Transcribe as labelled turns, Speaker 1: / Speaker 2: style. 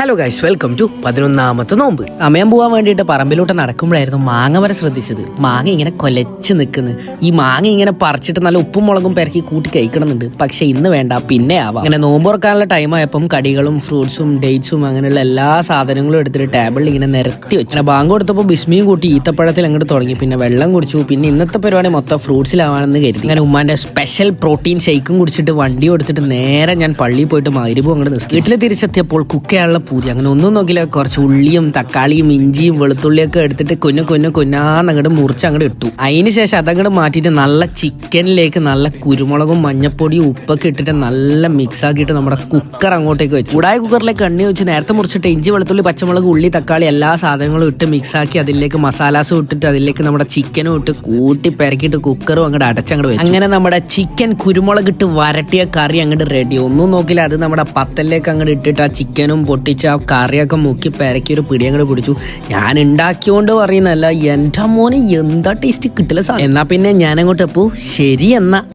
Speaker 1: Hello guys, welcome to 11ാമത്തെ നോമ്പ്. സമയം പോകാൻ വേണ്ടിയിട്ട് പറമ്പിലോട്ട് നടക്കുമ്പോഴായിരുന്നു മാങ്ങ വരെ ശ്രദ്ധിച്ചത്. മാങ്ങ ഇങ്ങനെ കൊലച്ച് നിൽക്കുന്നു. ഈ മാങ്ങ ഇങ്ങനെ പറിച്ചിട്ട് നല്ല ഉപ്പും മുളകും പെരക്കി കൂട്ടി കഴിക്കണമെന്നുണ്ട്. പക്ഷെ ഇന്ന് വേണ്ട, പിന്നെ ആവാം. അങ്ങനെ നോമ്പ് തുറക്കാനുള്ള ടൈം ആയപ്പം കടികളും ഫ്രൂട്ട്സും ഡേറ്റ്സും അങ്ങനെയുള്ള എല്ലാ സാധനങ്ങളും എടുത്തിട്ട് ടേബിളിൽ ഇങ്ങനെ നിരത്തി വെച്ചു. അങ്ങനെ ബാങ്ക് കൊടുത്തപ്പോൾ ബിസ്മിയും കൂട്ടി ഈത്തപ്പഴത്തിൽ അങ്ങോട്ട് തുടങ്ങി. പിന്നെ വെള്ളം കുടിച്ചു. പിന്നെ ഇന്നത്തെ പരിപാടി മൊത്തം ഫ്രൂട്ട്സിലാവാണെന്ന് കരുതി. അങ്ങനെ ഉമ്മാന്റെ സ്പെഷ്യൽ പ്രോട്ടീൻ ഷെയ്ക്കും കുടിച്ചിട്ട് വണ്ടി കൊടുത്തിട്ട് നേരെ ഞാൻ പള്ളിയിൽ പോയിട്ട് മഗ്‌രിബും അങ്ങോട്ട് നിസ്കരിച്ചു. വീട്ടിൽ തിരിച്ചെത്തിയപ്പോൾ കുക്കയാനുള്ള പൂതി. അങ്ങനെ ഒന്നും നോക്കില്ല, കുറച്ച് ഉള്ളിയും തക്കാളിയും ഇഞ്ചിയും വെളുത്തുള്ളിയൊക്കെ എടുത്തിട്ട് കൊന്നാന്നങ്ങോട്ട് മുറിച്ച് അങ്ങോട്ട് ഇട്ടു. അതിന് ശേഷം അതങ്ങോട്ട് മാറ്റിയിട്ട് നല്ല ചിക്കനിലേക്ക് നല്ല കുരുമുളകും മഞ്ഞപ്പൊടിയും ഉപ്പൊക്കെ ഇട്ടിട്ട് നല്ല മിക്സ് ആക്കിയിട്ട് നമ്മുടെ കുക്കർ അങ്ങോട്ടേക്ക് വെച്ചു. ചൂടായ കുക്കറിലേക്ക് എണ്ണ വെച്ച് നേരത്തെ മുറിച്ചിട്ട് ഇഞ്ചി വെളുത്തുള്ളി പച്ചമുളക് ഉള്ളി തക്കാളി എല്ലാ സാധനങ്ങളും ഇട്ട് മിക്സ് ആക്കി അതിലേക്ക് മസാലാസും ഇട്ടിട്ട് അതിലേക്ക് നമ്മുടെ ചിക്കനും ഇട്ട് കൂട്ടി പെരക്കിയിട്ട് കുക്കറും അങ്ങോട്ട് അടച്ചങ്ങോട്ട് വെച്ചു. അങ്ങനെ നമ്മുടെ ചിക്കൻ കുരുമുളക് ഇട്ട് വരട്ടിയ കറി അങ്ങോട്ട് റെഡി. ഒന്നും നോക്കില്ല, അത് നമ്മുടെ പത്തലിലേക്ക് അങ്ങോട്ട് ഇട്ടിട്ട് ആ ചിക്കനും പൊട്ടിച്ച് ആ കറിയൊക്കെ മുക്കി പെരക്കി ഒരു പിടി അങ്ങോട്ട് പിടിച്ചു. ഞാൻ ഉണ്ടാക്കിയോണ്ട് പറയുന്നല്ല, എൻ്റെ മോനെ എന്താ ടേസ്റ്റ് കിട്ടില്ല. എന്നാ പിന്നെ ഞാനങ്ങോട്ട് പോ. ശരി എന്നാ.